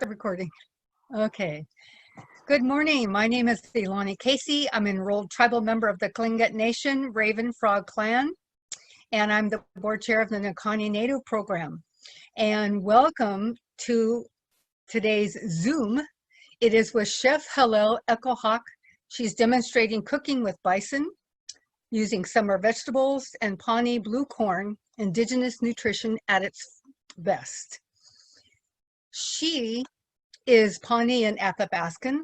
the recording. Okay. Good morning. My name is Ilani Casey. I'm an enrolled tribal member of the Tlingit Nation Raven Frog Clan, and I'm the board chair of the Nakonee Native Program. And welcome to today's Zoom. It is with Chef Hillel Echo-Hawk. She's demonstrating cooking with bison using summer vegetables and Pawnee blue corn, indigenous nutrition at its best. She is Pawnee and Athabascan,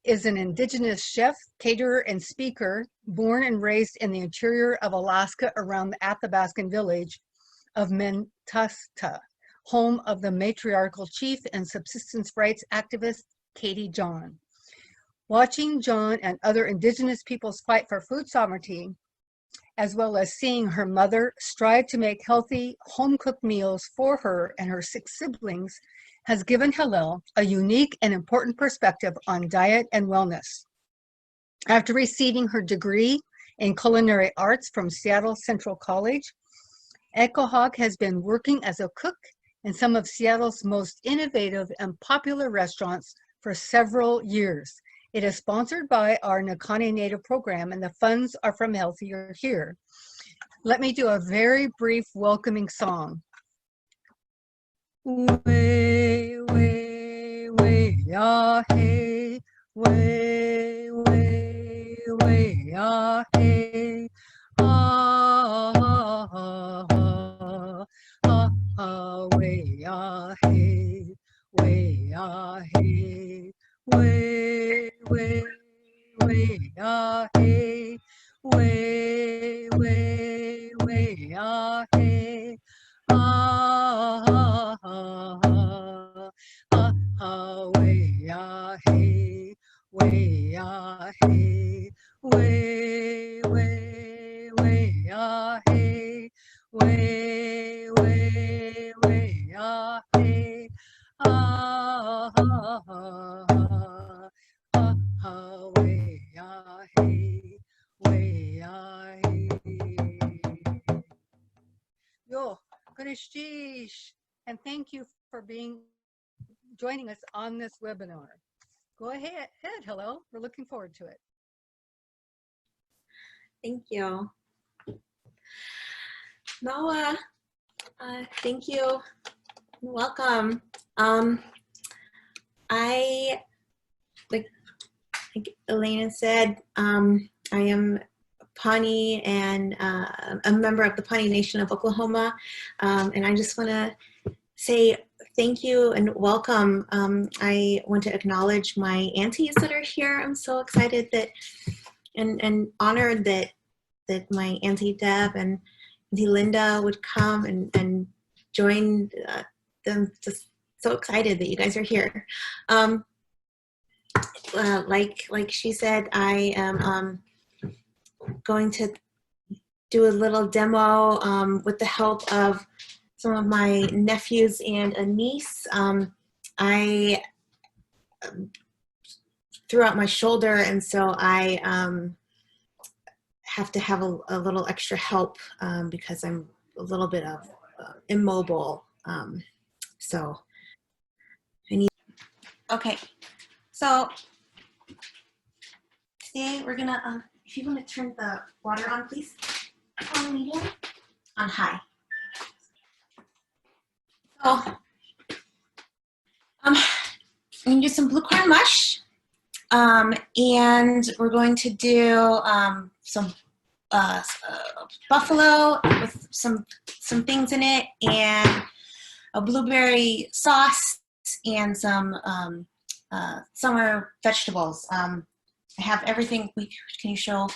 is an indigenous chef, caterer, and speaker, born and raised in the interior of Alaska around the Athabascan village of Mentasta, home of the matriarchal chief and subsistence rights activist, Katie John. Watching John and other indigenous peoples fight for food sovereignty, as well as seeing her mother strive to make healthy, home-cooked meals for her and her 6 siblings, has given Hillel a unique and important perspective on diet and wellness. After receiving her degree in culinary arts from Seattle Central College, Echo-Hawk has been working as a cook in some of Seattle's most innovative and popular restaurants for several years. It is sponsored by our Nakonee Native Program, and the funds are from Healthier Here. Let me do a very brief welcoming song. Way, way, way, ah, hey, way, way, way, ah, hey, ah, ah, ah, ah, ah, way, ah, hey, way, ah, hey, way, way, way, ah, hey, way, way, way, ah, hey. Ah, ah, ah, ah, ah, way, ah, hey, way, ah, hey, way, way, way, ah, hey, way, way, way, ah, hey, ah, ah, ah, ah, way, ah, hey, way, ah, hey. Yo. And thank you for joining us on this webinar. Go ahead, Hillel. We're looking forward to it. Thank you. Noah, thank you. Welcome. Like Elena said, I am Pawnee and a member of the Pawnee Nation of Oklahoma. And I just want to say thank you and welcome. I want to acknowledge my aunties that are here. I'm so excited that and honored that my Auntie Deb and Auntie Linda would come and join them. Just so excited that you guys are here. Like she said, I am going to do a little demo with the help of some of my nephews and a niece. I threw out my shoulder, and so I have to have a little extra help because I'm a little bit of immobile. So I need. Okay, so today we're gonna. If you want to turn the water on, please. On medium, on high. So, I'm gonna do some blue corn mush, and we're going to do some buffalo with some things in it, and a blueberry sauce, and some summer vegetables. I have everything. Can you show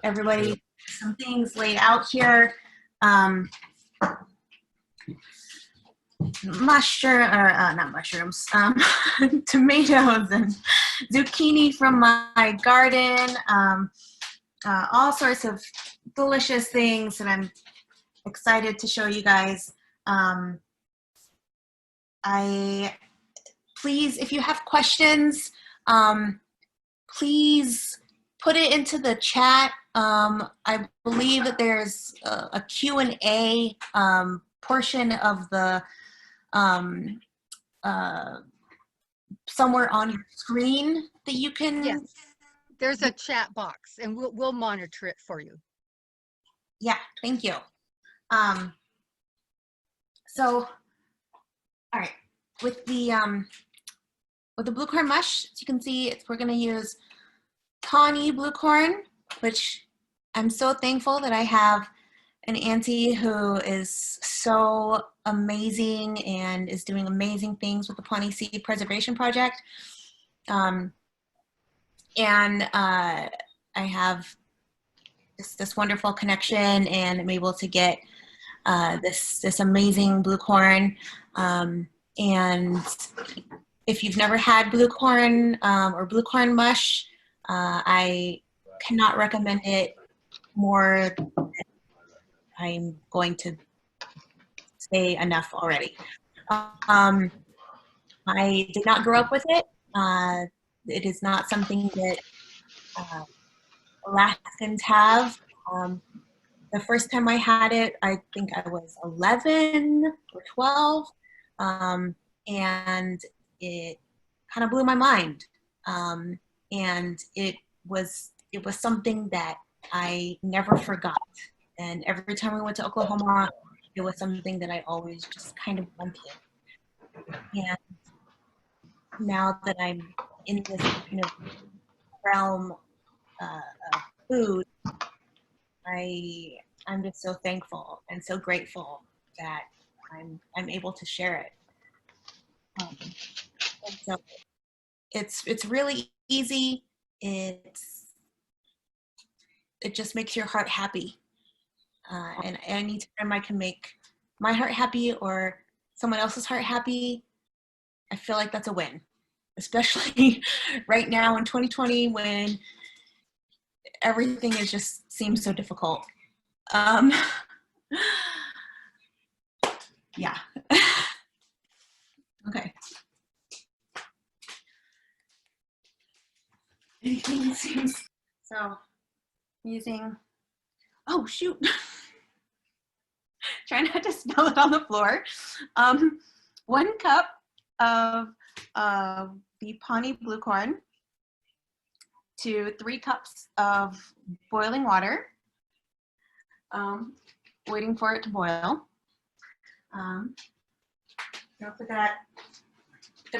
everybody some things laid out here? Not mushrooms, tomatoes and zucchini from my garden. All sorts of delicious things that I'm excited to show you guys. Please, if you have questions, please put it into the chat. I believe that there's a Q&A portion of the somewhere on your screen that you can? Yes, there's a chat box, and we'll monitor it for you. Yeah, thank you. So, all right, with the blue corn mush, as you can see, we're going to use Pawnee blue corn, which I'm so thankful that I have an auntie who is so amazing and is doing amazing things with the Pawnee Seed Preservation Project. I have this wonderful connection, and I'm able to get this amazing blue corn. And if you've never had blue corn or blue corn mush, I cannot recommend it more. I'm going to say enough already. I did not grow up with it. It is not something that Alaskans have. The first time I had it, I think I was 11 or 12, and it kind of blew my mind. And it was something that I never forgot. And every time we went to Oklahoma, it was something that I always just kind of wanted. And now that I'm in this kind of realm of food, I'm just so thankful and so grateful that I'm able to share it. And so it's really easy. It just makes your heart happy. And anytime I can make my heart happy or someone else's heart happy, I feel like that's a win. Especially right now in 2020 when everything just seems so difficult. Yeah. Okay. So using, oh shoot. Try not to spill it on the floor. 1 cup of the Pawnee blue corn to 3 cups of boiling water. Waiting for it to boil. Gonna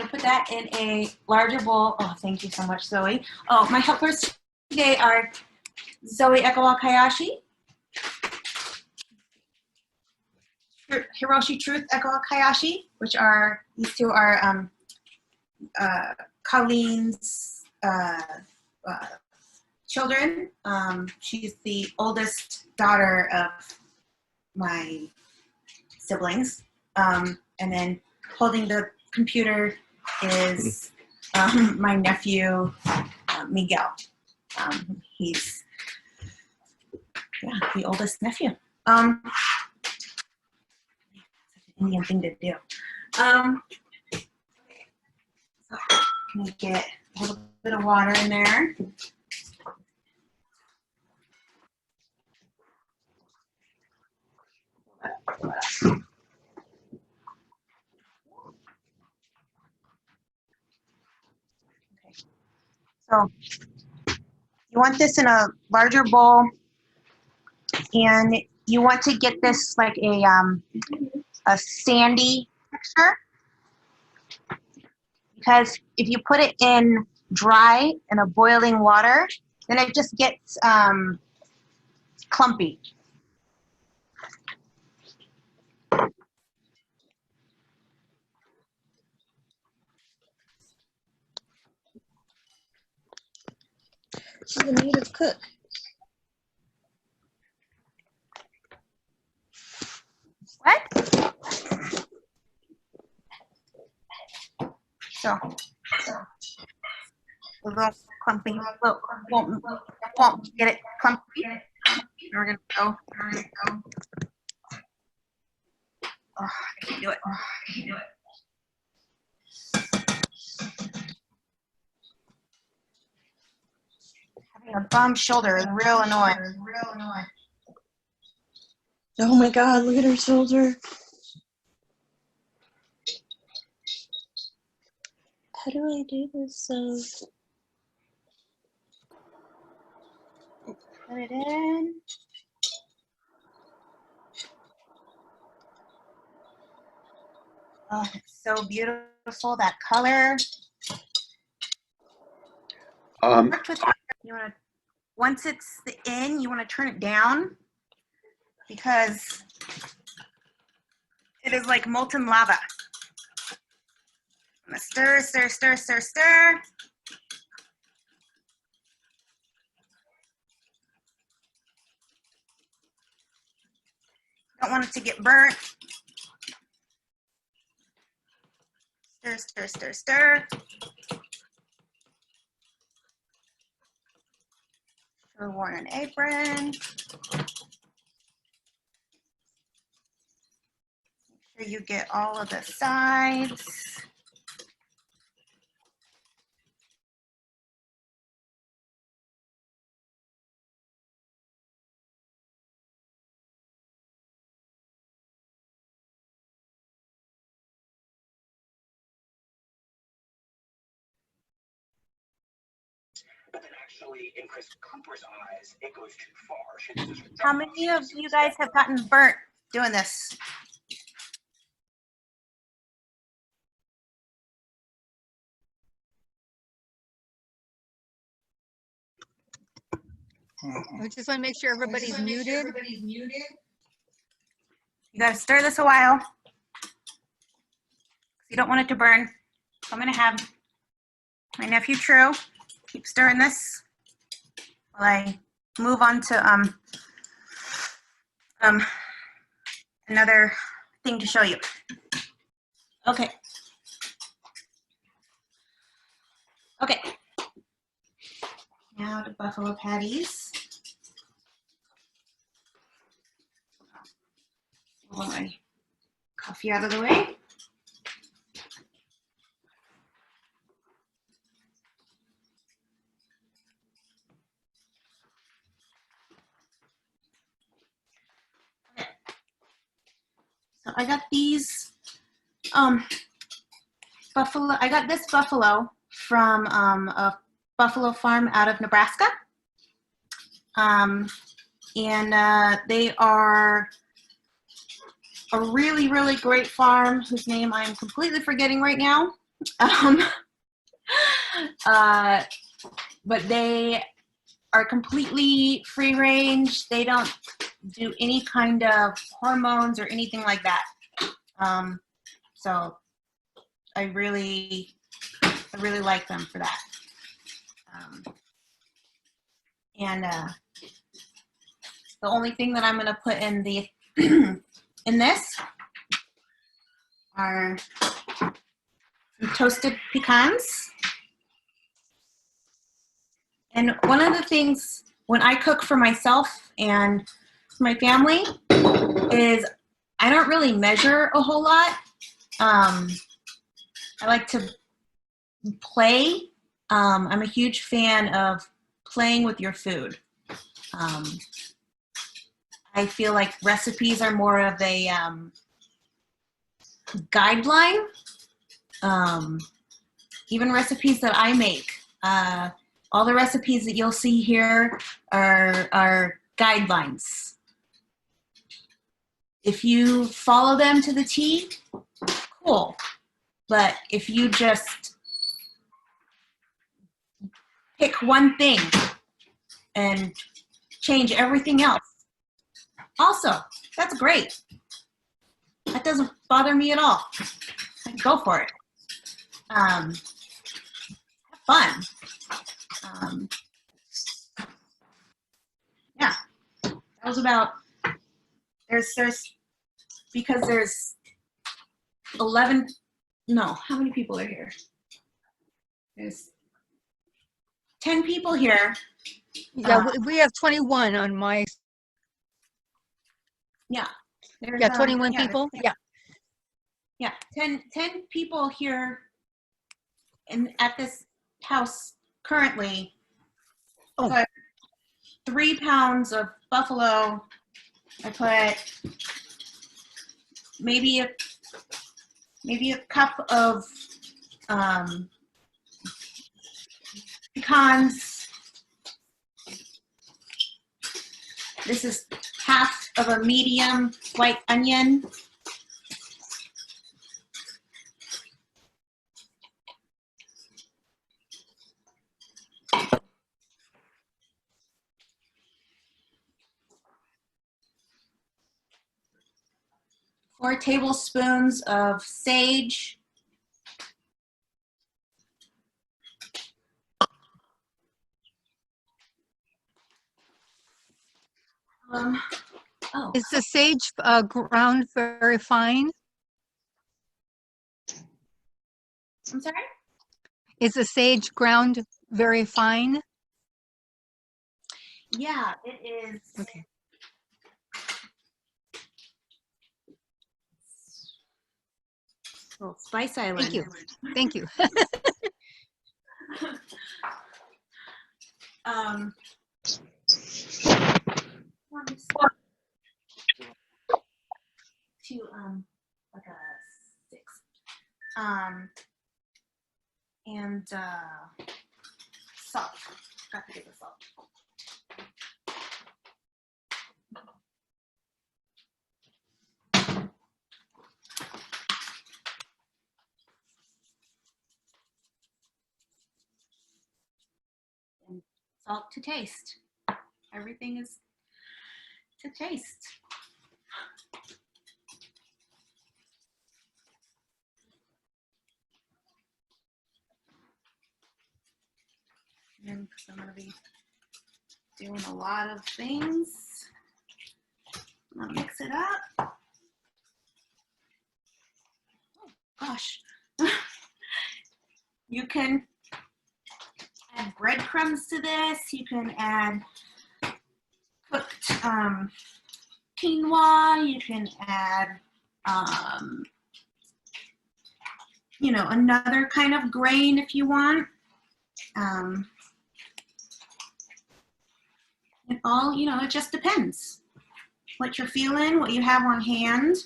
put that in a larger bowl. Oh, thank you so much, Zoe. Oh, my helpers today are Zoe Echo-Hawk, Hiroshi Truth Echo-Hawk, which are, these two are Colleen's children. She's the oldest daughter of my siblings. And then holding the computer is my nephew, Miguel. He's the oldest nephew. Indian thing to do. So I'm gonna get a little bit of water in there. Okay. So you want this in a larger bowl, and you want to get this like a sandy texture, because if you put it in dry in a boiling water, then it just gets clumpy. She's a native cook. What? So a little clumpy. Look, won't get it clumpy. We're gonna go. Oh, I can't do it. Having a bum shoulder is real annoying. Oh my God, look at her shoulder. How do I do this? So Put it in. Oh, it's so beautiful, that color. Worked with you want to, once it's in, you want to turn it down because it is like molten lava. I'm gonna stir, stir, stir, stir, stir. Don't want it to get burnt. Stir, stir, stir, stir. Should have worn an apron. Make sure you get all of the sides. But then actually, in Chris Cooper's eyes, it goes too far. She loses her How job. many of you guys have gotten burnt doing this? I just want to make sure everybody's muted. You gotta stir this a while. You don't want it to burn. So I'm gonna have my nephew True keep stirring this while I move on to another thing to show you. Okay. Okay. Now the buffalo patties. Pull my coffee out of the way. Okay. So I got these buffalo. I got this buffalo from a buffalo farm out of Nebraska. And they are a really, really great farm whose name I'm completely forgetting right now. But they are completely free range. They don't do any kind of hormones or anything like that. So I really like them for that. The only thing that I'm going to put in the in this are some toasted pecans. And one of the things when I cook for myself and my family is I don't really measure a whole lot. I like to play. I'm a huge fan of playing with your food. I feel like recipes are more of a guideline. Even recipes that I make, all the recipes that you'll see here are guidelines. If you follow them to the T, cool. But if you just pick one thing and change everything else, also, that's great. That doesn't bother me at all. Go for it. Have fun. Yeah, that was about, because there's 11, no, how many people are here? There's 10 people here. Yeah, we have 21 on my. Yeah. Yeah, 21 people. Yeah. Yeah, 10 people here at this house currently. Oh. So 3 pounds of buffalo. I put maybe a cup of pecans. This is half of a medium white onion. Four tablespoons of sage. Oh, Is the sage ground very fine? I'm sorry? Is the sage ground very fine? Yeah, it is. Okay. Little Spice Island. Thank you. Thank you. To like a 6. And salt. Got to get the salt. And salt to taste. Everything is to taste. And because I'm going to be doing a lot of things, I'm going to mix it up. Oh, gosh. You can add breadcrumbs to this. You can add cooked quinoa. You can add, you know, another kind of grain if you want. It all, you know, it just depends what you're feeling, what you have on hand.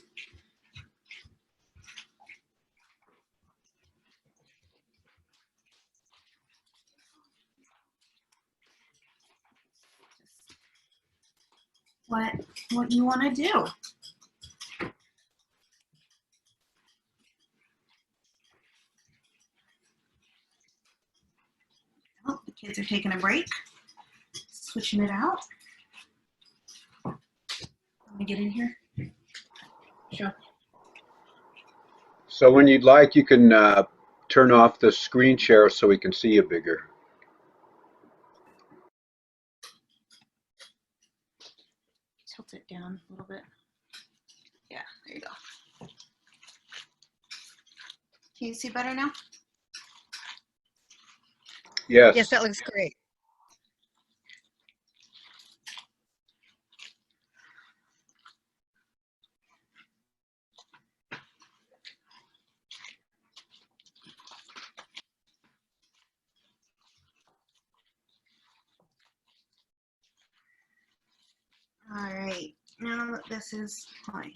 What you want to do. Oh, the kids are taking a break. Switching it out. Let me get in here. Sure. So when you'd like, you can turn off the screen share so we can see you bigger. Tilt it down a little bit. Yeah, there you go. Can you see better now? Yes. Yes, that looks great. All right, now this is my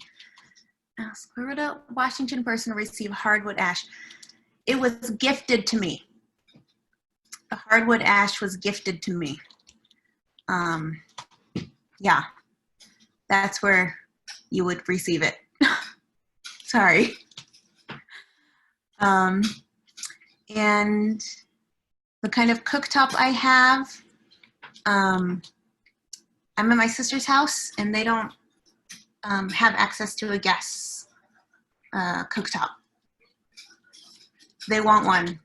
ask. Where would a Washington person receive hardwood ash? It was gifted to me. The hardwood ash was gifted to me. Yeah, that's where you would receive it. Sorry. And the kind of cooktop I have, I'm at my sister's house and they don't have access to a gas cooktop. They want one,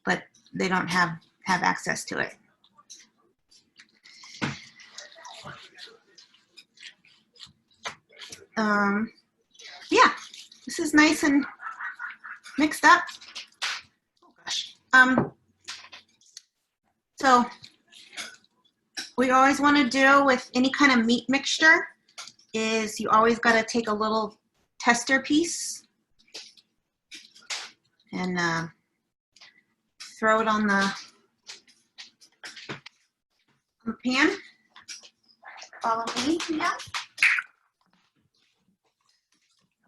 but they don't have access to it. Yeah, this is nice and mixed up. Oh gosh. So what you always want to do with any kind of meat mixture is you always got to take a little tester piece and throw it on the pan. Follow me, yeah.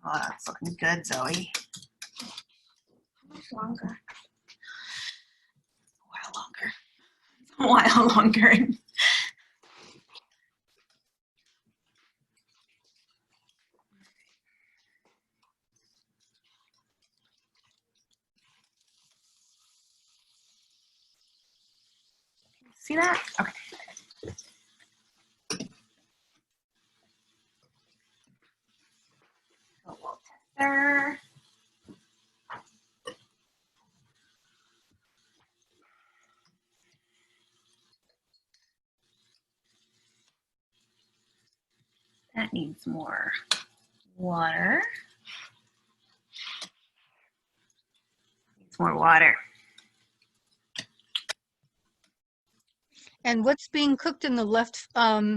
Oh, that's looking good, Zoe. How much longer? A while longer. a while longer. See that? Okay. A little tester. That needs more water. Needs more water. And what's being cooked in the left pot?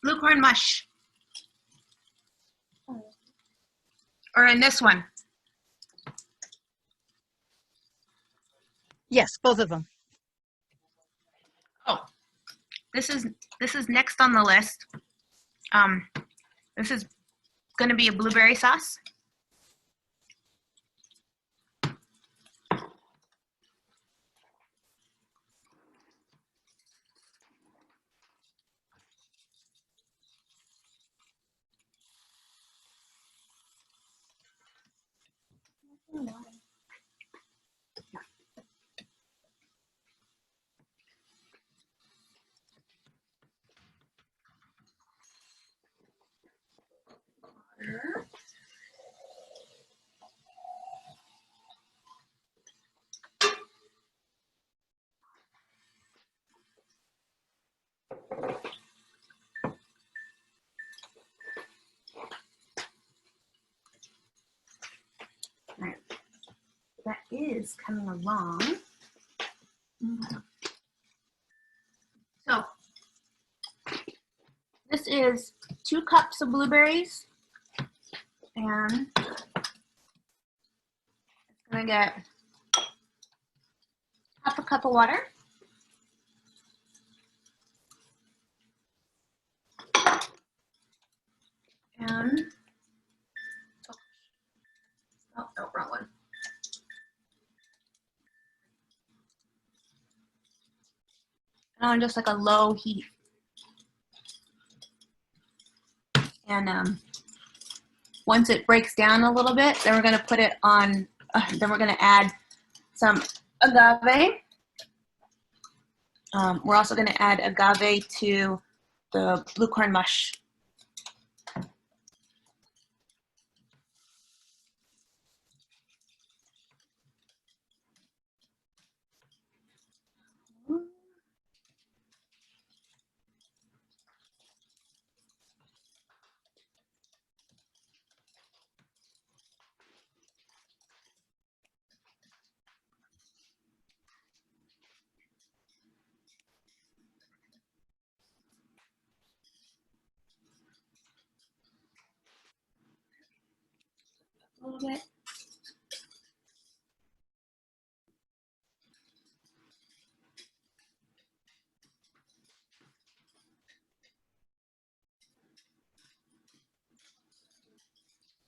Blue corn mush. Or in this one. Yes, both of them. Oh, this is next on the list. This is going to be a blueberry sauce. Right. That is coming along. So this is 2 cups of blueberries, and it's gonna get half a cup of water. And oh no, wrong one. And on just like a low heat. And once it breaks down a little bit, then we're going to put it on, then we're going to add some agave. We're also going to add agave to the blue corn mush. A little bit.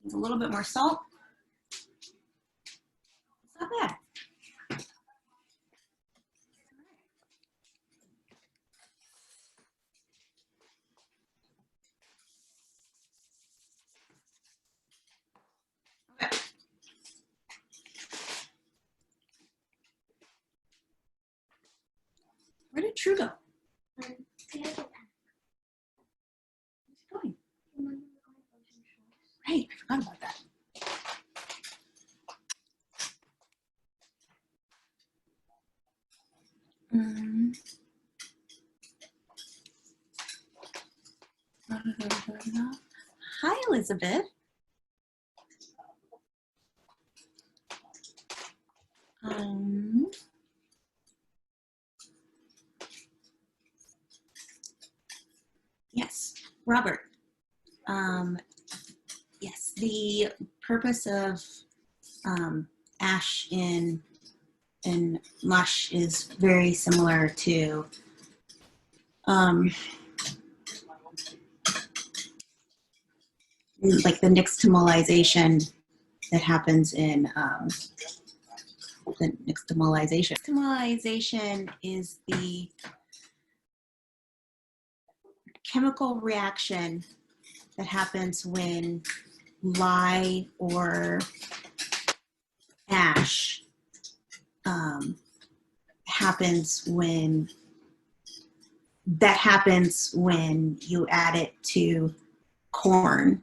Needs a little bit more salt. It's not bad. Okay. Where did True go? Where's he going? Right, I forgot about that. Hi, Elizabeth. Yes, Robert. Yes, the purpose of ash in mush is very similar to like the nixtamalization that happens in the nixtamalization. Nixtamalization is the chemical reaction that happens when lye or ash happens when you add it to corn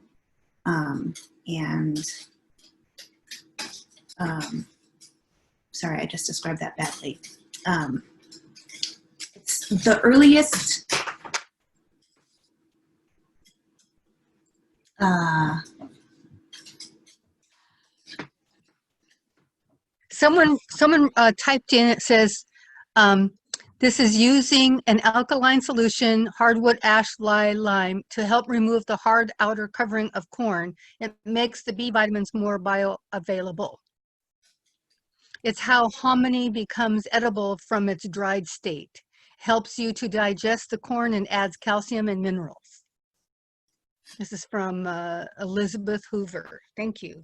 sorry, I just described that badly. It's the earliest Someone typed in, it says, this is using an alkaline solution, hardwood ash, lye, lime, to help remove the hard outer covering of corn. It makes the B vitamins more bioavailable. It's how hominy becomes edible from its dried state. Helps you to digest the corn and adds calcium and minerals. This is from Elizabeth Hoover. Thank you.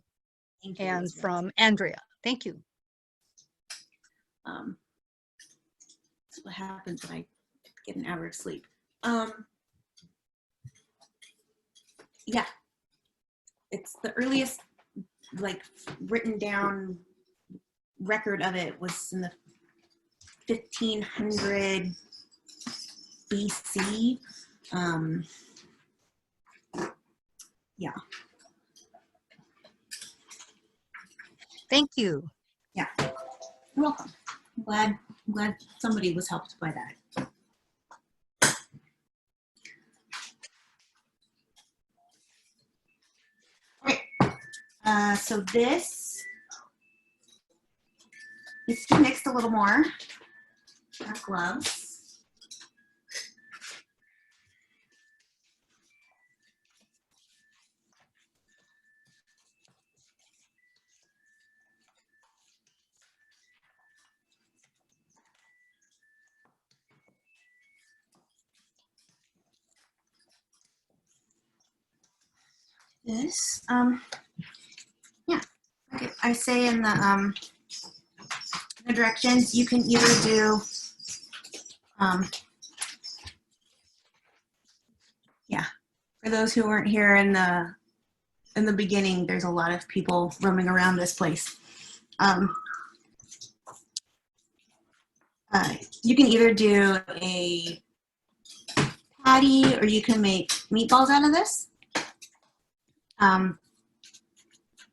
Thank you, And Elizabeth. from Andrea. Thank you. That's what happens when I get an hour of sleep. Yeah, it's the earliest like written down record of it was in the 1500 BC. Yeah. Thank you. Yeah. You're welcome. I'm glad somebody was helped by that. Okay. So this needs to be mixed a little more. I have gloves. This, yeah, like I say in the directions, you can either do, yeah, for those who weren't here in the beginning, there's a lot of people roaming around this place. You can either do a patty or you can make meatballs out of this.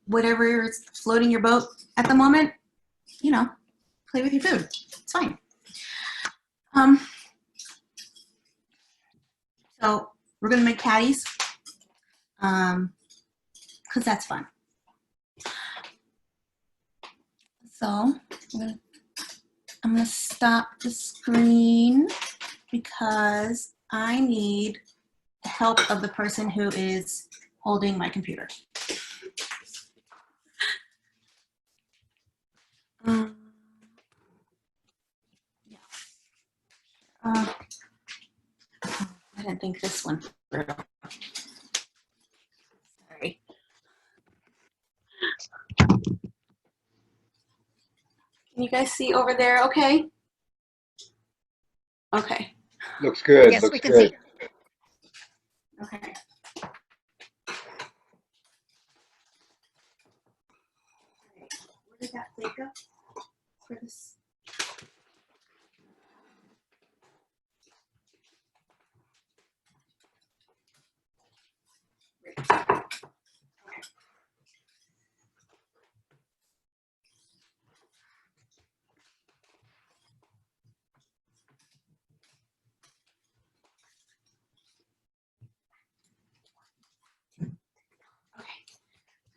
Whatever is floating your boat at the moment, you know, play with your food. It's fine. So we're gonna make patties because that's fun. So I'm gonna stop the screen because I need the help of the person who is holding my computer. Yeah. I didn't think this one through. Sorry. Can you guys see over there okay? Okay. Looks good. Yes, Looks we can good. see. Okay. Where did that plate go? For this?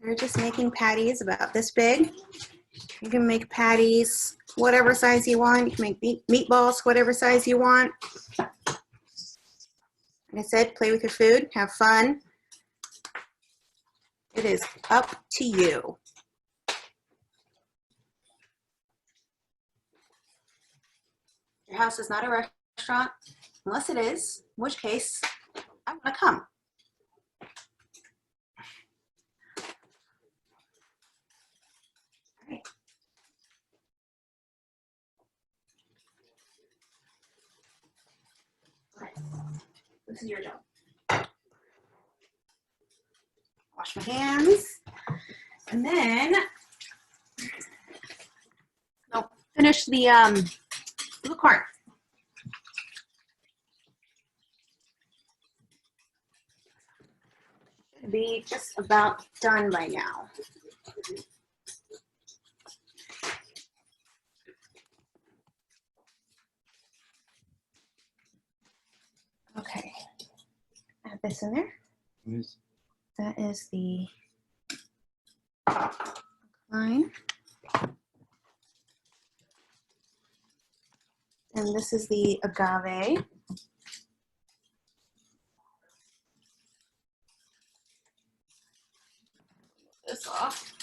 We're just making patties about this big. You can make patties whatever size you want. You can make meatballs whatever size you want. Like I said, play with your food, have fun. It is up to you. Your house is not a restaurant, unless it is, in which case, I want to come. This is your job. Wash my hands. And then I'll finish the corn. Should be just about done by now. Okay, add this in there. Yes. That is the line. And this is the agave. This off.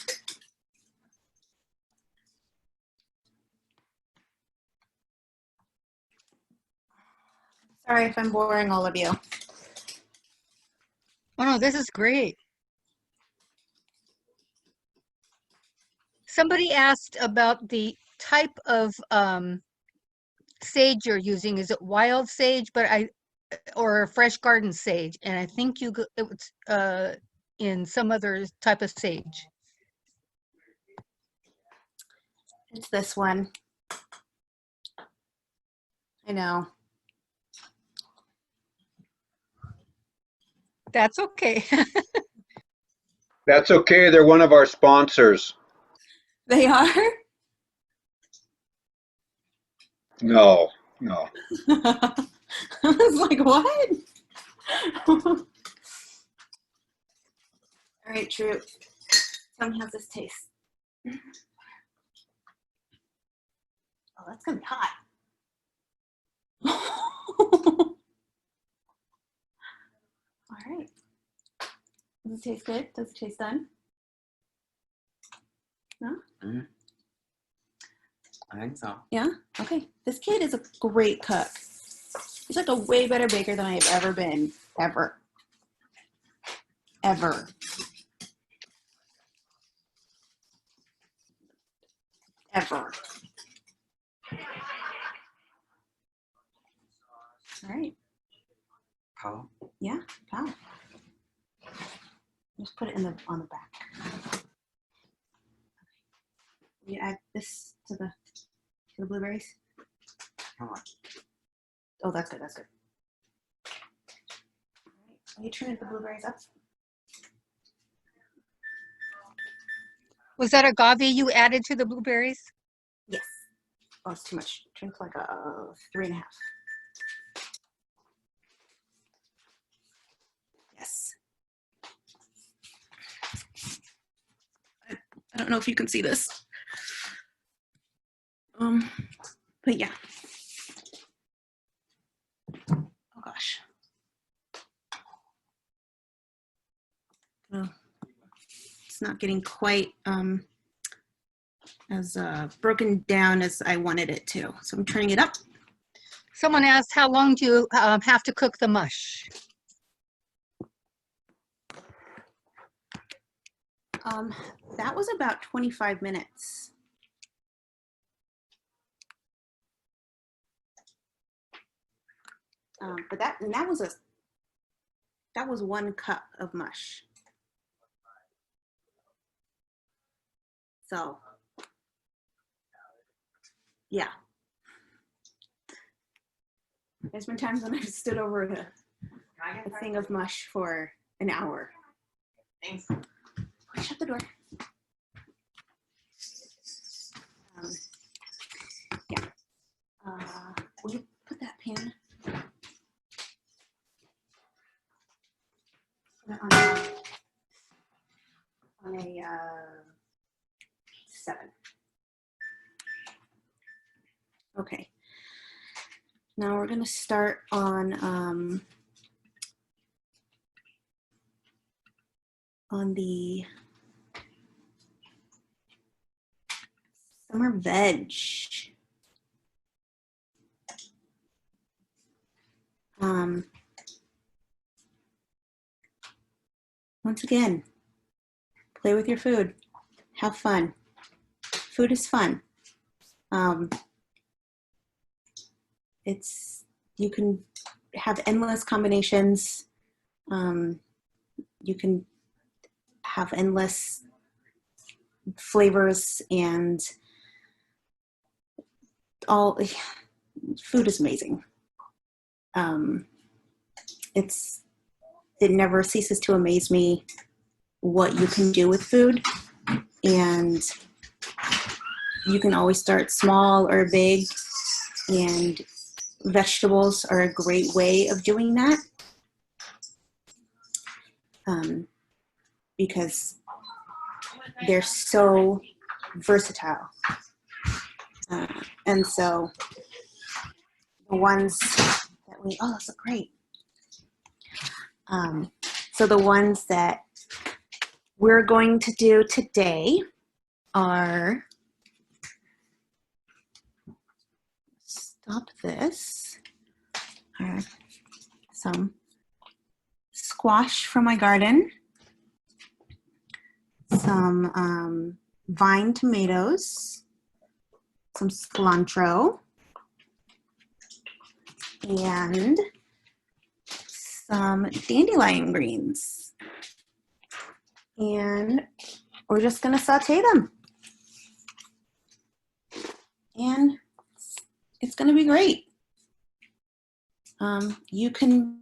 Sorry if I'm boring all of you. Oh no, this is great. Somebody asked about the type of sage you're using. Is it wild sage, or fresh garden sage? And I think it was in some other type of sage. It's this one. I know. That's okay. That's okay. They're one of our sponsors. They are? No. I was like, what? All right, Troop. Tell me how's this taste. Oh, that's gonna be hot. All right. Does it taste good? Does it taste done? No? Mm. I think so. Yeah? Okay. This kid is a great cook. He's like a way better baker than I have ever been. Ever. Ever. Ever. All right. How? Yeah, wow. Just put it on the back. You add this to the blueberries. How much? Oh, that's good. That's good. All right. Are you turning the blueberries up? Was that agave you added to the blueberries? Yes. Oh, it's too much. Turn to like a 3.5. Yes. I don't know if you can see this. But yeah. Oh gosh. Oh, it's not getting quite as broken down as I wanted it to. So I'm turning it up. Someone asked, how long do you have to cook the mush? That was about 25 minutes. But that was 1 cup of mush. So, yeah. There's been times when I've stood over a thing of mush for an hour. Thanks. Shut the door. Yeah. Will you put that pan? Put it on a 7. Okay. Now we're gonna start on the summer veg. Once again, play with your food. Have fun. Food is fun. You can have endless combinations. You can have endless flavors, and all food is amazing. It never ceases to amaze me what you can do with food, and you can always start small or big, and vegetables are a great way of doing that, because they're so versatile. And so the ones that those look great. So the ones that we're going to do today are, are some squash from my garden, some vine tomatoes, some cilantro, and some dandelion greens. And we're just gonna saute them. And it's gonna be great. You can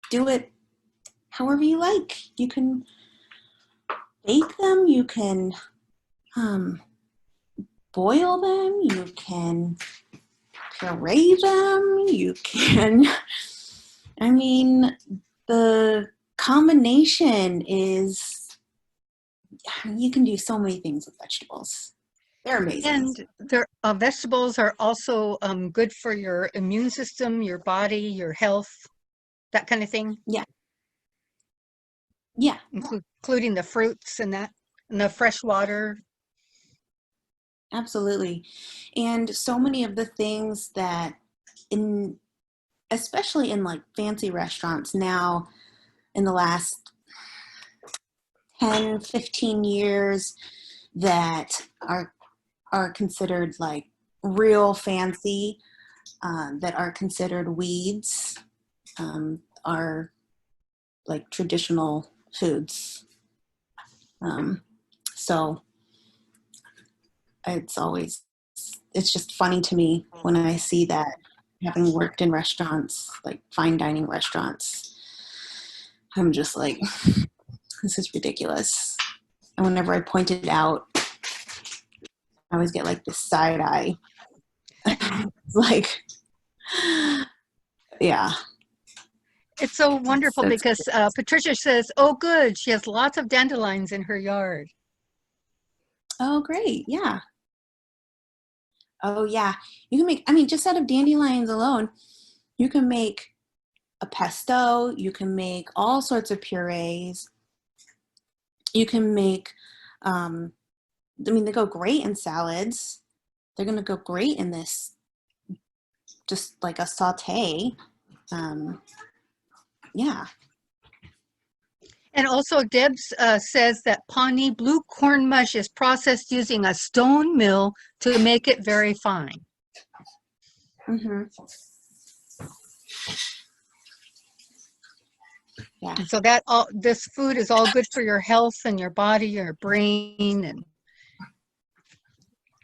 do it however you like. You can bake them, you can boil them, you can puree them, you can, I mean, the combination is, you can do so many things with vegetables. They're amazing. And their vegetables are also good for your immune system, your body, your health, that kind of thing. Yeah, Including the fruits and that, and the fresh water. absolutely. And so many of the things that especially in like fancy restaurants now, in the last 10, 15 years, that are considered like real fancy, that are considered weeds, are like traditional foods. So it's just funny to me when I see that, having worked in restaurants, like fine dining restaurants. I'm just like, this is ridiculous. And whenever I point it out, I always get like this side eye. Like, yeah. It's so wonderful That's because Patricia says, oh, good, she has lots of dandelions in her yard. Oh, great. Yeah. Oh, yeah. You can make, I mean, just out of dandelions alone, you can make a pesto. You can make all sorts of purees. You can make, I mean, they go great in salads. They're going to go great in this, just like a saute. Yeah. And also Debs says that Pawnee blue corn mush is processed using a stone mill to make it very fine. Mm-hmm. Yeah. And so that this food is all good for your health and your body, your brain, and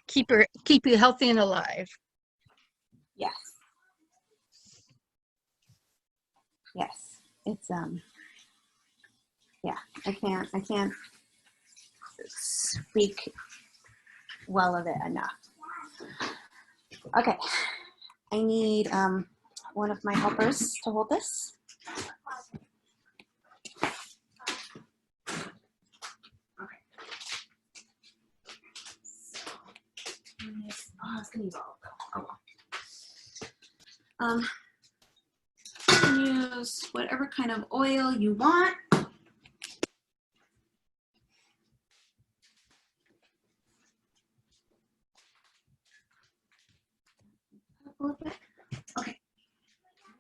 keep you healthy and alive. Yes. Yes. It's yeah, I can't speak well of it enough. Okay. I need one of my helpers to hold this. Okay. Oh, it's gonna use all of them. Oh well. You can use whatever kind of oil you want. A little bit. Okay.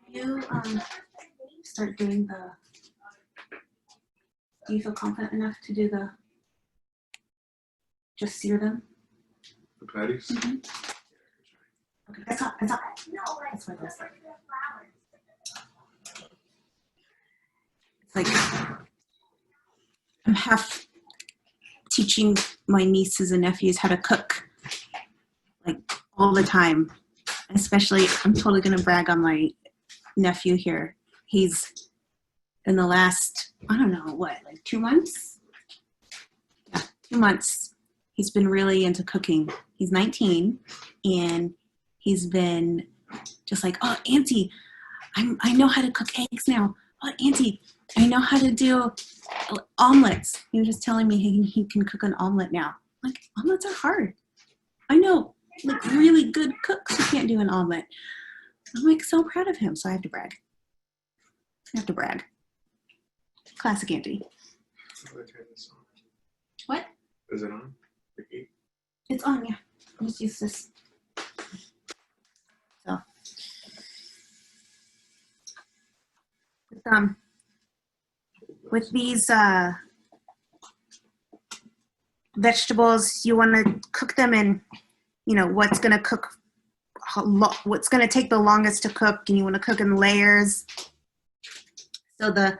You start doing the. Do you feel confident enough to do the? Just sear them. The patties? Mm-hmm. Okay, that's not. No, that's what it is. like I'm half teaching my nieces and nephews how to cook, like all the time. Especially, I'm totally gonna brag on my nephew here. He's in the last, I don't know what, like 2 months? Yeah, 2 months. He's been really into cooking. He's 19 and he's been just like, oh, Auntie, I know how to cook eggs now. Oh, Auntie, I know how to do omelets. He was just telling me he can cook an omelet now. Like, omelets are hard. I know, like really good cooks who can't do an omelet. I'm like so proud of him, so I have to brag. I have to brag. Classic Auntie. What? Is it on? Ricky? It's on, yeah. I'll just use this. So. With these vegetables, you want to cook them in, you know, what's going to cook, what's going to take the longest to cook, and you want to cook in layers. So the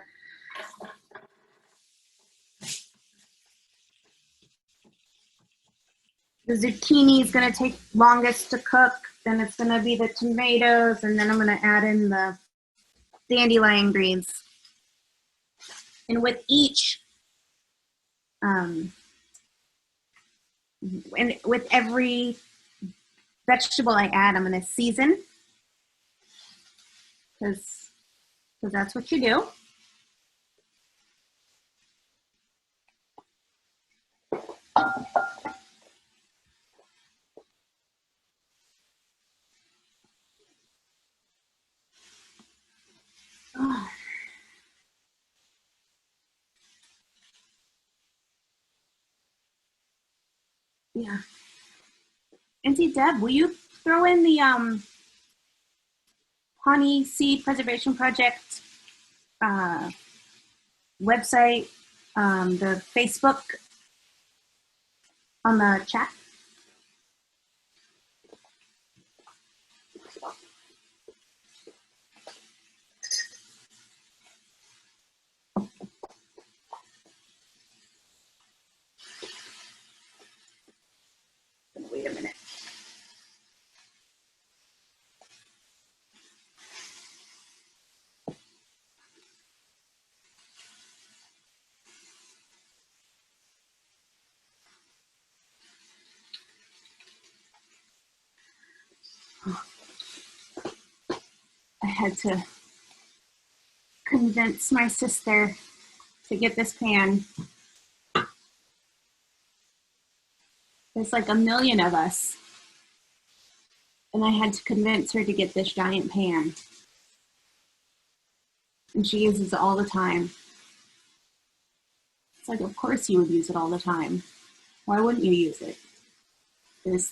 zucchini is going to take longest to cook, then it's going to be the tomatoes, and then I'm going to add in the dandelion greens. And with each, and with every vegetable I add, I'm going to season, because that's what you do. Oh. Yeah. Auntie Deb, will you throw in the Pawnee Seed Preservation Project website, the Facebook on the chat? Wait a minute. I had to convince my sister to get this pan. There's like 1 million of us. And I had to convince her to get this giant pan. And she uses it all the time. It's like, of course you would use it all the time. Why wouldn't you use it? There's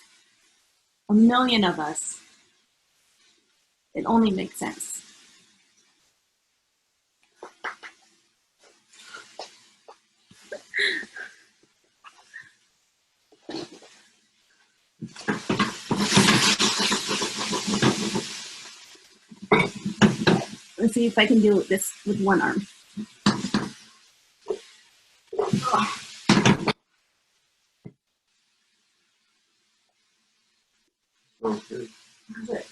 1 million of us. It only makes sense. Let's see if I can do this with one arm. Oh, good. How's it?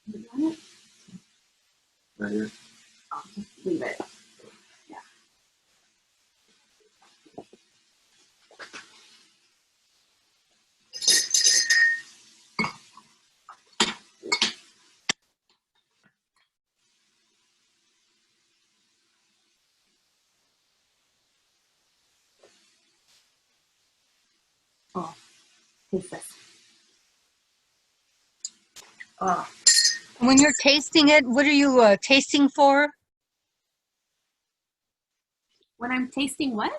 Is it on it? Not yet. I'll just leave it. Yeah. Oh, taste this. Oh. When you're tasting it, what are you tasting for? When I'm tasting what?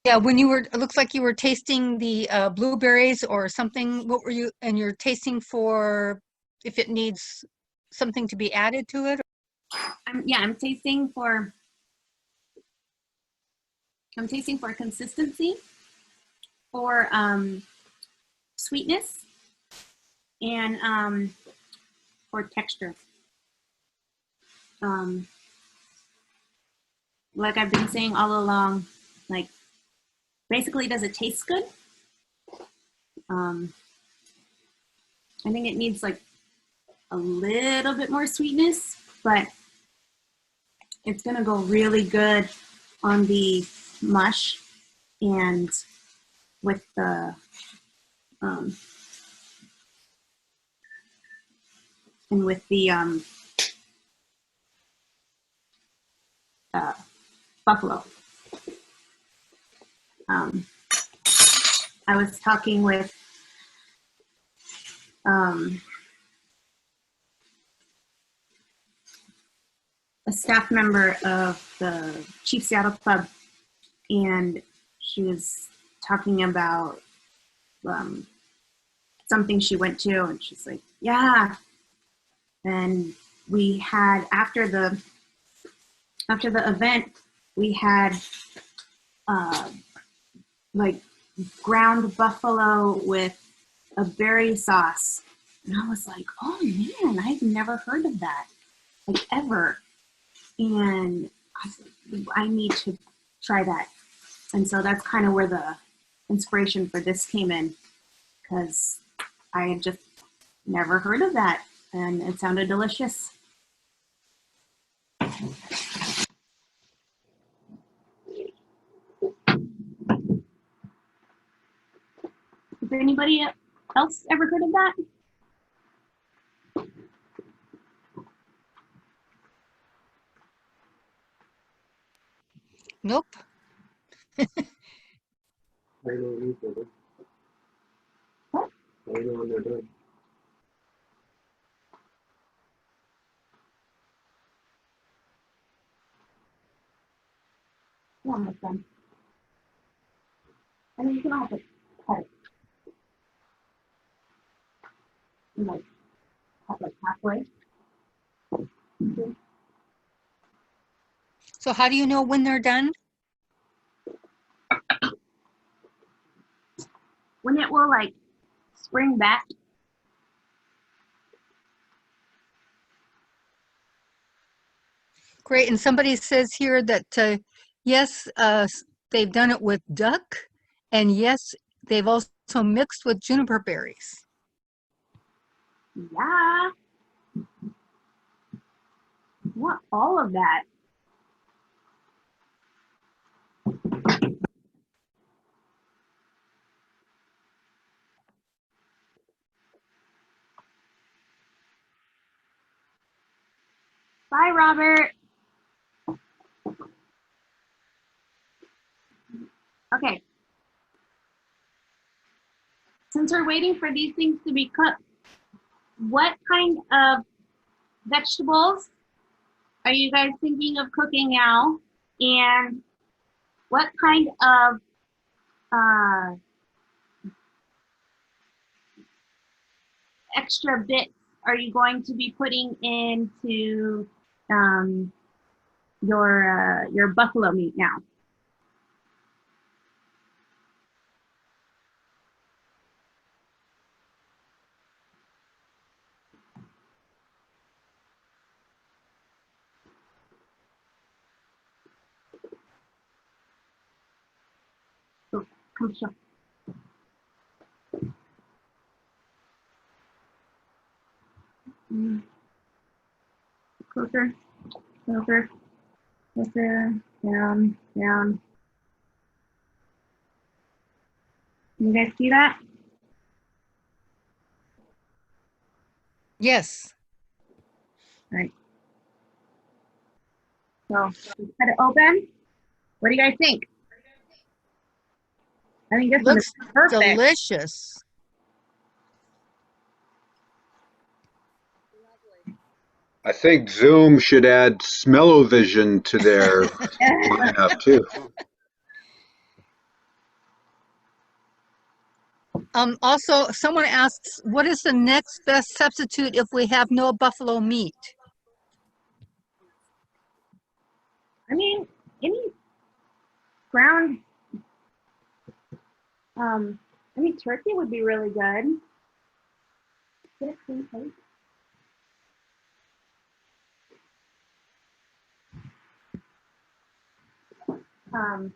Yeah, when you were, it looks like you were tasting the blueberries or something. What were you, and you're tasting for if it needs something to be added to it? I'm tasting for consistency, for sweetness, and for texture. like I've been saying all along, like basically, does it taste good? I think it needs like a little bit more sweetness, but it's gonna go really good on the mush and with the and with the buffalo. I was talking with a staff member of the Chief Seattle Club, and she was talking about something she went to, and she's like, yeah. And we had after the event, we had like ground buffalo with a berry sauce, and I was like, oh man, I've never heard of that, like ever. And I need to try that. And so that's kind of where the inspiration for this came in, because I had just never heard of that, and it sounded delicious. Has anybody else ever heard of that? Nope. I don't eat it. What? I know when they're done. We're almost done. I mean, you can also cut it. And like cut like halfway. So how do you know when they're done? When it will like spring back. Great. And somebody says here that yes, they've done it with duck, and yes, they've also mixed with juniper berries. Yeah. Want all of that. Bye, Robert. Okay. Since we're waiting for these things to be cooked, what kind of vegetables are you guys thinking of cooking now? And what kind of extra bits are you going to be putting into your buffalo meat now? Oh, come show. Closer, closer, closer, down, down. You guys see that? Yes. All right. So cut it open. What do you guys think? I think this Looks is perfect. delicious. I think Zoom should add smell-o-vision to their lineup too. Also, someone asks, what is the next best substitute if we have no buffalo meat? I mean, any ground, I mean, turkey would be really good. Get a clean plate. Um,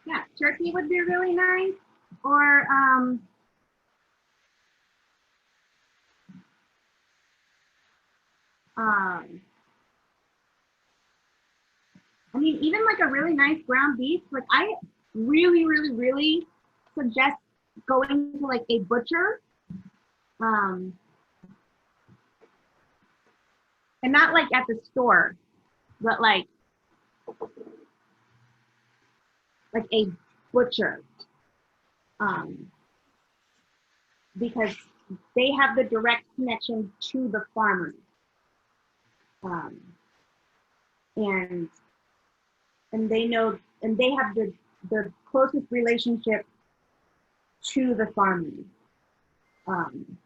yeah, turkey would be really nice, or I mean, even like a really nice ground beef. Like I really, really, really suggest going to like a butcher, and not like at the store, but like a butcher, because they have the direct connection to the farmer, and they know, and they have the closest relationship to the farmer. I'm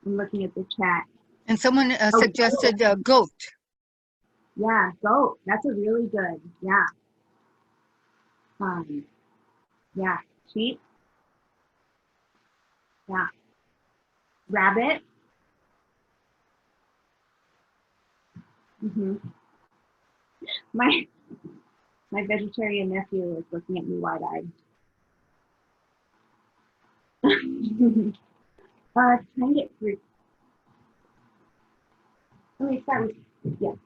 looking at the chat. And someone Oh, suggested goat. Yeah, goat. That's a really good. Yeah. Yeah. Sheep. Yeah. Rabbit. hmm My vegetarian nephew is looking at me wide-eyed. Trying to get through. Let me start with, yeah.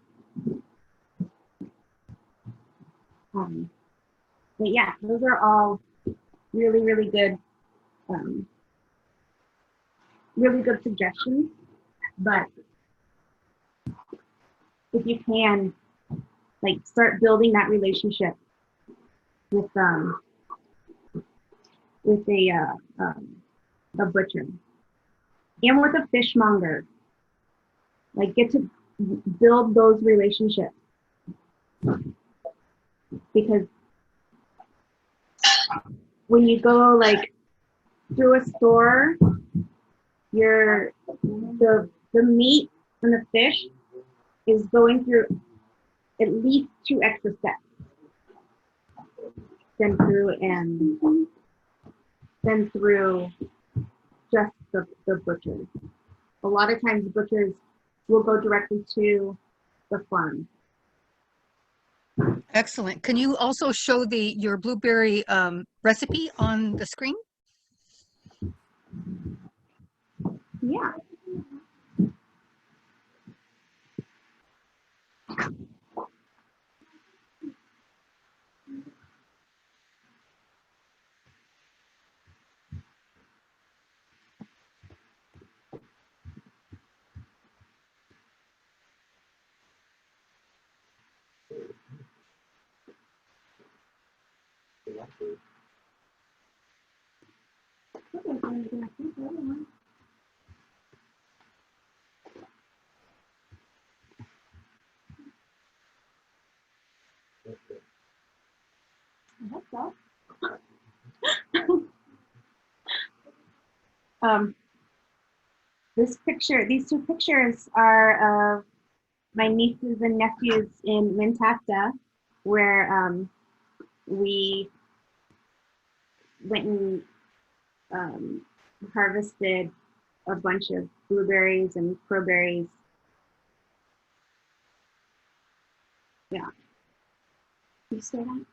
But yeah, those are all really, really good, really good suggestions. But if you can, like, start building that relationship with a butcher and with a fishmonger, like get to build those relationships, because when you go like through a store, the meat and the fish is going through at least 2 extra steps than through just the butchers. A lot of times butchers will go directly to the farm. Excellent. Can you also show your blueberry recipe on the screen? Yeah. These 2 pictures are of my nieces and nephews in Mintacta, where we went and harvested a bunch of blueberries and crowberries. Yeah. You say that?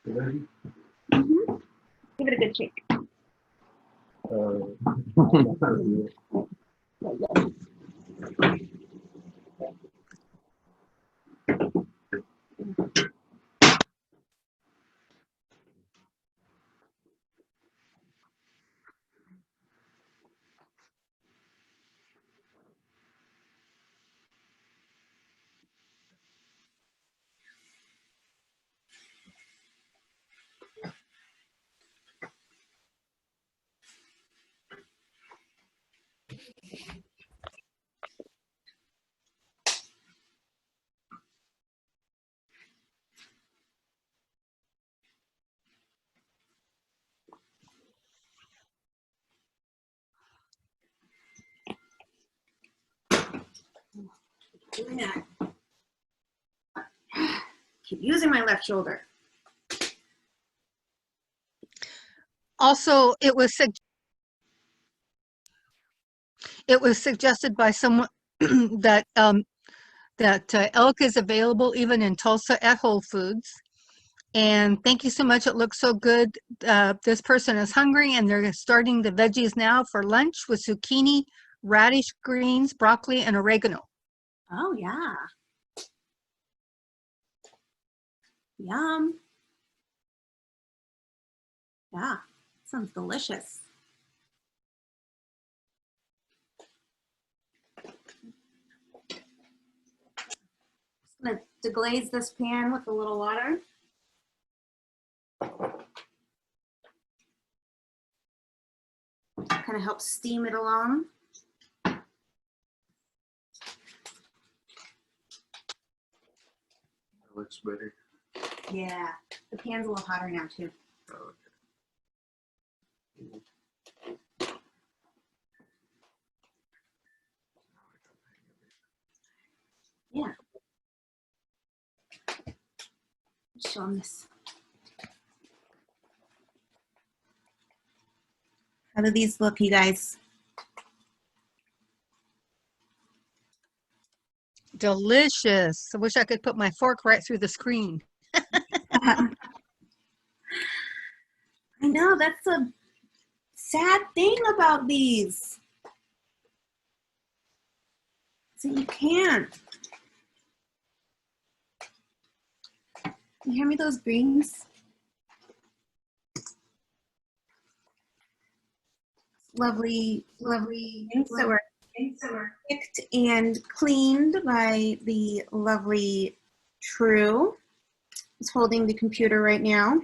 Ready? Mm-hmm. Give it a good shake. Keep using my left shoulder. Also, it was suggested by someone that elk is available even in Tulsa at Whole Foods. And thank you so much. It looks so good. This person is hungry and they're starting the veggies now for lunch with zucchini, radish greens, broccoli, and oregano. Oh, yeah. Yum. Yeah, sounds delicious. Just gonna deglaze this pan with a little water. Kind of helps steam it along. That looks better. Yeah, the pan's a little hotter now too. Oh, Yeah. Show them this. How do these look, you guys? Delicious. I wish I could put my fork right through the screen. I know, that's a sad thing about these. So you can't. You hand me those greens? Lovely, lovely greens that were picked and cleaned by the lovely True. It's holding the computer right now.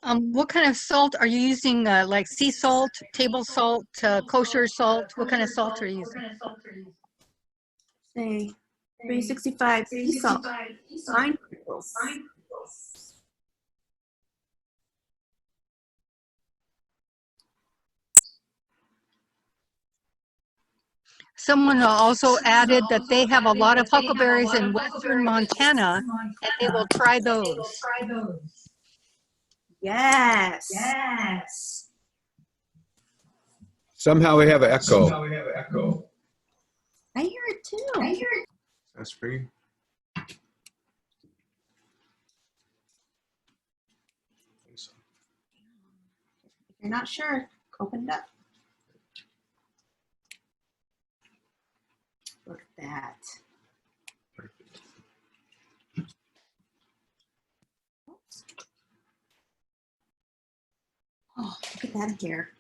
What kind of salt are you using? Like sea salt, table salt, kosher salt? What kind of salt are you using? Say 365 sea salt. Fine. Someone also added that they have a lot of huckleberries in western Montana, and they will try those. Yes. Yes. Somehow we have an echo. I hear it too. that's free. If you're not sure, open it up. Look at that. Perfect. Oh, look at that hair.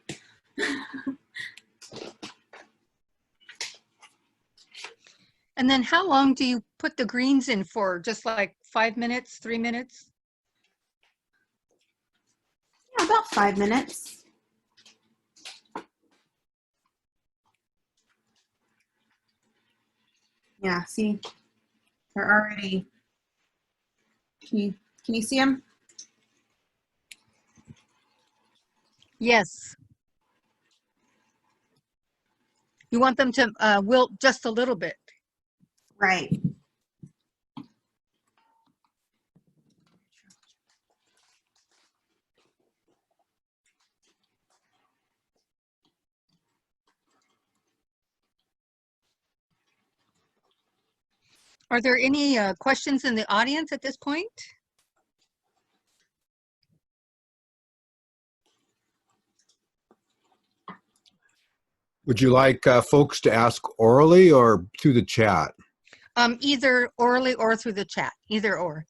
And then how long do you put the greens in for? Just like 5 minutes, 3 minutes? Yeah, about 5 minutes. Yeah, see, they're already. Can you see them? Yes. You want them to wilt just a little bit. Right. Are there any questions in the audience at this point? Would you like folks to ask orally or through the chat? Either orally or through the chat, either or.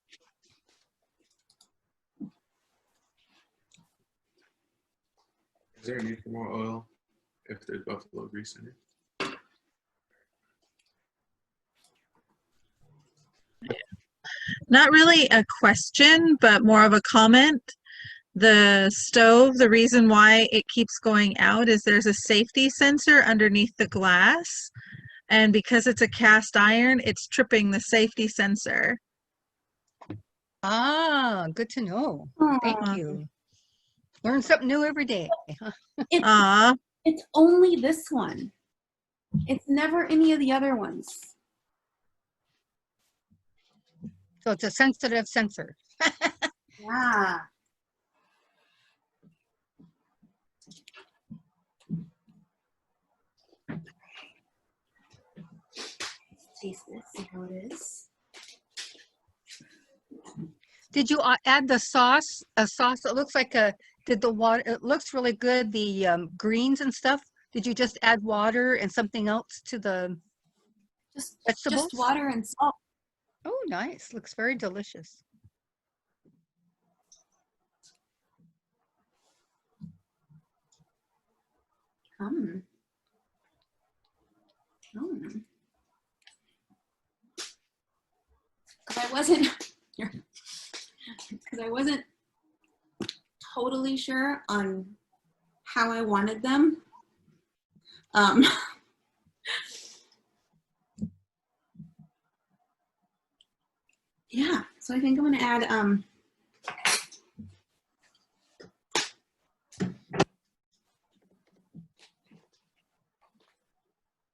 Is there a need for more oil if there's buffalo grease in it? Not really a question, but more of a comment. The stove, the reason why it keeps going out is there's a safety sensor underneath the glass. And because it's a cast iron, it's tripping the safety sensor. Ah, good to know. Thank you. Learn something new every day. Huh? It's, Aw, it's only this one. It's never any of the other ones. So it's a sensitive sensor. Yeah. Let's taste this, see how it is. Did you add the sauce? A sauce that looks like a, did the water, it looks really good, the greens and stuff. Did you just add water and something else to the vegetables? Just water and salt. Oh, nice. Looks very delicious. Mm. Because I wasn't totally sure on how I wanted them. Yeah, so I think I'm gonna add a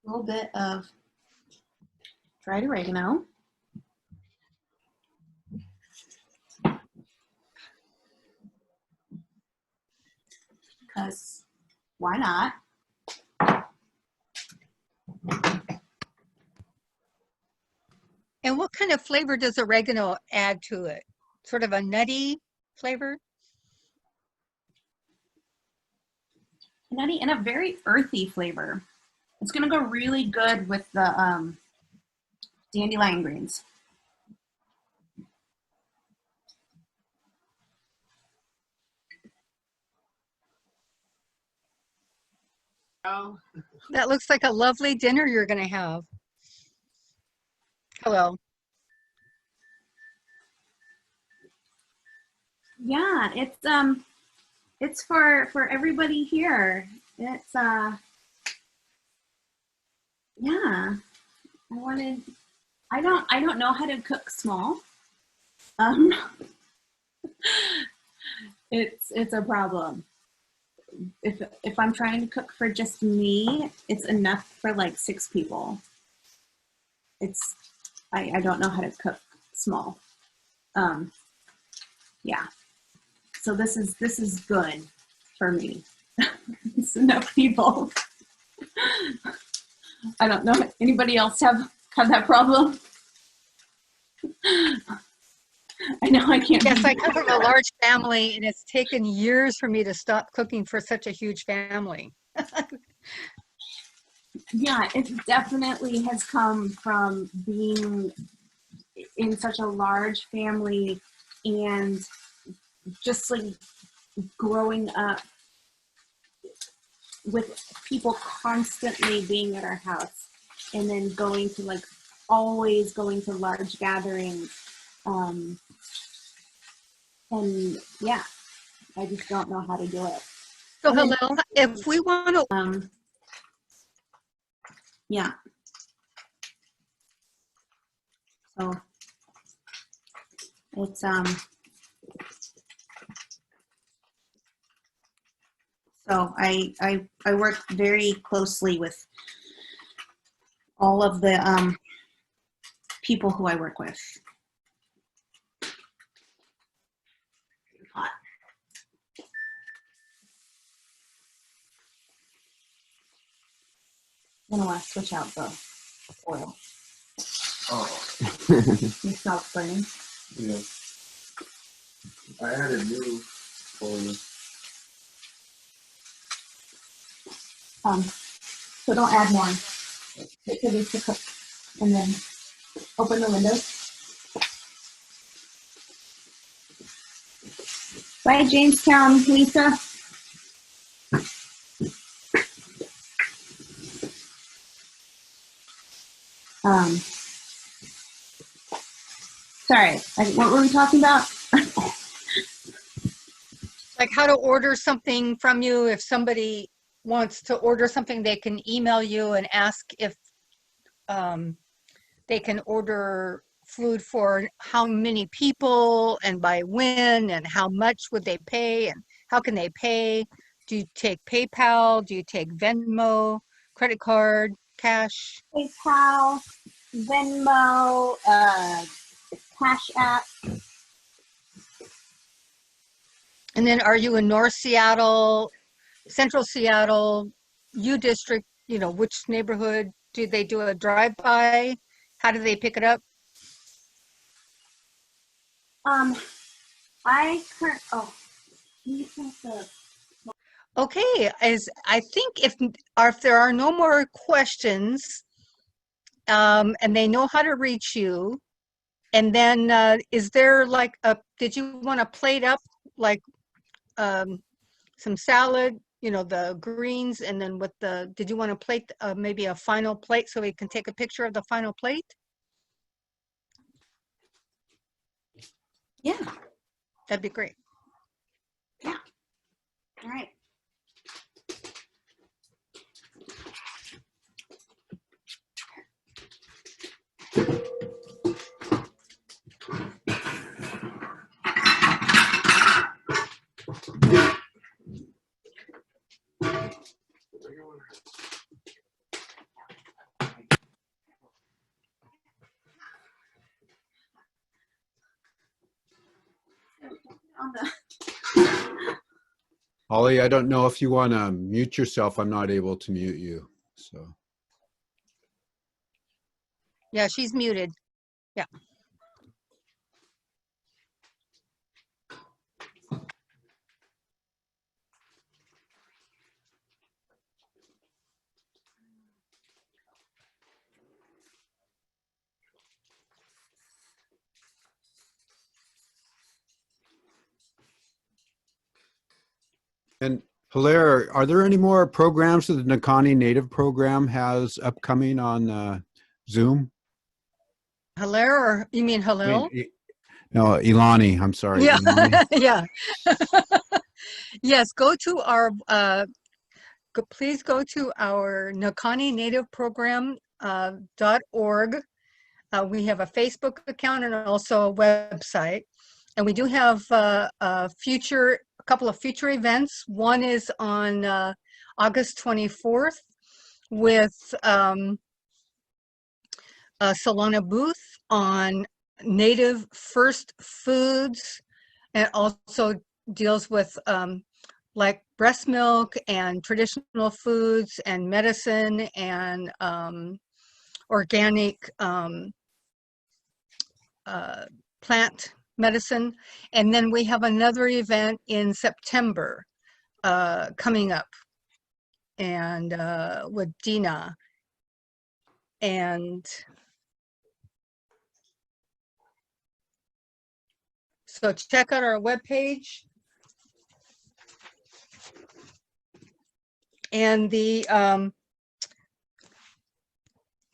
little bit of dried oregano. Because why not? And what kind of flavor does oregano add to it? Sort of a nutty flavor? Nutty and a very earthy flavor. It's gonna go really good with the dandelion greens. Oh, That looks like a lovely dinner you're going to have. Hello. Yeah, it's for everybody here. It's yeah. I don't know how to cook small. It's a problem. If I'm trying to cook for just me, it's enough for like 6 people. I don't know how to cook small. Yeah. So this is good for me. It's enough people. I don't know. Anybody else have that problem? I know I can't. Yes, I come from a large family, and it's taken years for me to stop cooking for such a huge family. Yeah, it definitely has come from being in such a large family and just like growing up with people constantly being at our house and then always going to large gatherings. And yeah, I just don't know how to do it. So Hillel, if we want to, Yeah. So it's so I work very closely with all of the people who I work with. Hot. I'm gonna want to switch out the oil. Oh, You smell it burning. yeah. I added new for you. So don't add more. Wait for these to cook and then open the windows. Bye, Jamestown, Lisa. Sorry, what were we talking about? like how to order something from you. If somebody wants to order something, they can email you and ask if they can order food for how many people and by when and how much would they pay and how can they pay? Do you take PayPal? Do you take Venmo, credit card, cash? PayPal, Venmo, Cash App. And then are you in North Seattle, Central Seattle, U District, you know, which neighborhood? Do they do a drive-by? How do they pick it up? Oh, can you press the Okay, as I think if there are no more questions, and they know how to reach you, and then is there like did you want to plate up like some salad, you know, the greens, and then with did you want to plate maybe a final plate so we can take a picture of the final plate? Yeah. That'd be great. Yeah. All right. On the Holly, I don't know if you want to mute yourself. I'm not able to mute you. So Yeah, she's muted. Yeah. and Hilaire, are there any more programs that the Nakani Native program has upcoming on Zoom? Hilaire, or you mean I Hillel? mean, no, Ilani. I'm sorry. Yeah, Ilani. yeah. Yes, go to our please go to our Nakani Native Program .org. We have a Facebook account and also a website, and we do have a couple of future events. One is on August 24th with Solana Booth on native first foods, and also deals with like breast milk and traditional foods and medicine and organic plant medicine. And then we have another event in September coming up, and with Dina. And so check out our webpage. And the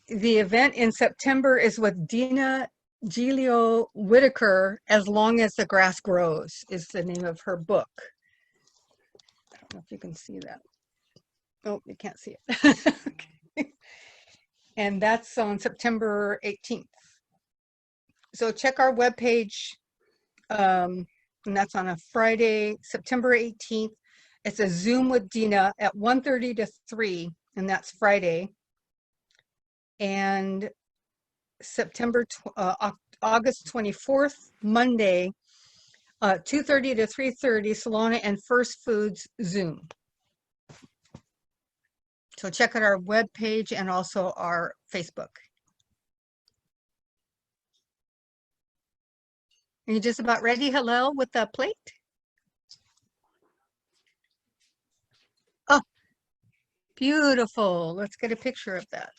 event in September is with Dina Gilio Whitaker, As Long as the Grass Grows is the name of her book. I don't know if you can see that. Oh, you can't see it. Okay. And that's on September 18th. So check our webpage, and that's on a Friday, September 18th. It's a Zoom with Dina at 1:30 to 3, and that's Friday. And August 24th, Monday, 2:30 to 3:30, Solana and First Foods Zoom. So check out our webpage and also our Facebook. Are you just about ready, Hillel, with the plate? Oh, beautiful. Let's get a picture of that.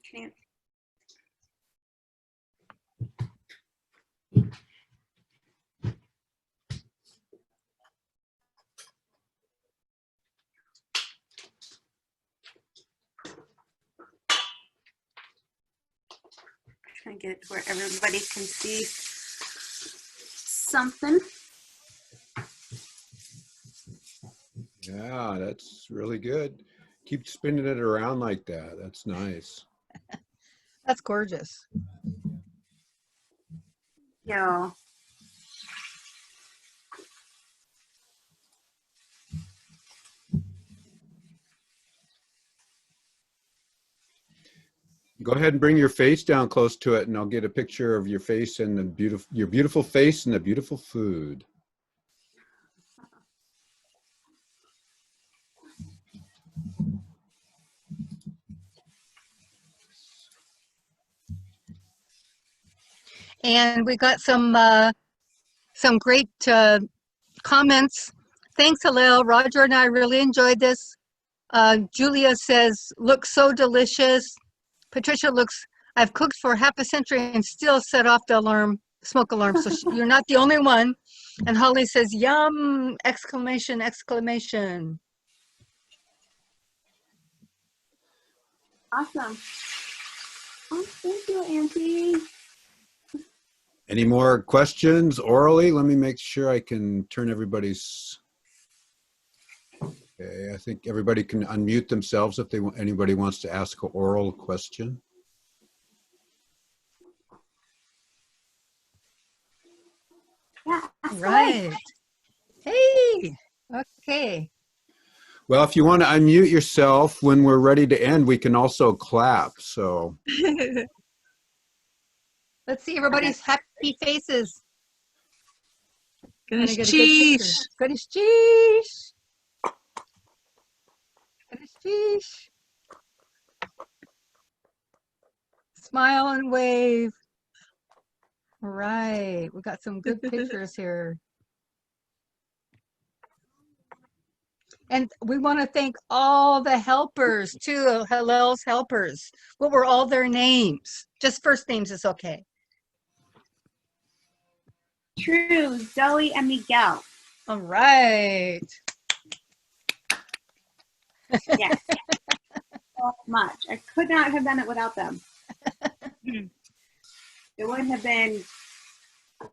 Can't. Trying to get it where everybody can see something. Yeah, that's really good. Keep spinning it around like that. That's nice. That's gorgeous. you. Go ahead and bring your face down close to it, and I'll get a picture of your face and your beautiful face and the beautiful food. And we got some great comments. Thanks, Hillel. Roger and I really enjoyed this. Julia says, looks so delicious. Patricia looks, I've cooked for half a century and still set off the alarm, smoke alarm. So you're not the only one. And Holly says, yum, exclamation, exclamation. Awesome. Oh, thank you, Auntie. Any more questions orally? Let me make sure I can turn everybody's. Okay, I think everybody can unmute themselves if anybody wants to ask an oral question. Yeah. Right. Hey. Okay. Well, if you want to unmute yourself when we're ready to end, we can also clap. So Let's see everybody's happy faces. Goodness, Gonna get a good picture. cheese. Goodness, cheese. Goodness, cheese. Smile and wave. All right, we got some good pictures here. And we want to thank all the helpers too, Hillel's helpers. What were all their names? Just first names is okay. True, Zoe and Miguel. All right. Yes. So much. I could not have done it without them. It would have been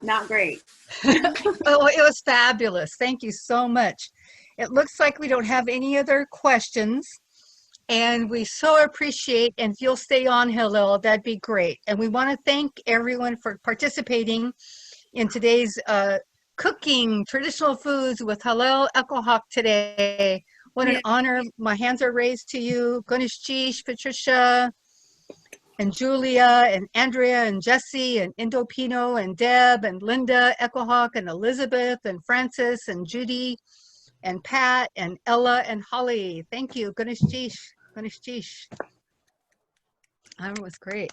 not great. Oh, it was fabulous. Thank you so much. It looks like we don't have any other questions. And we so appreciate, and if you'll stay on, Hillel, that'd be great. And we want to thank everyone for participating in today's cooking traditional foods with Hillel Echo-Hawk today. What an honor. My hands are raised to you. Gunishish, Patricia, and Julia, and Andrea, and Jesse, and Indopino, and Deb, and Linda Echo-Hawk, and Elizabeth, and Francis, and Judy, and Pat, and Ella, and Holly. Thank you. Gunishish. Gunishish. That was great.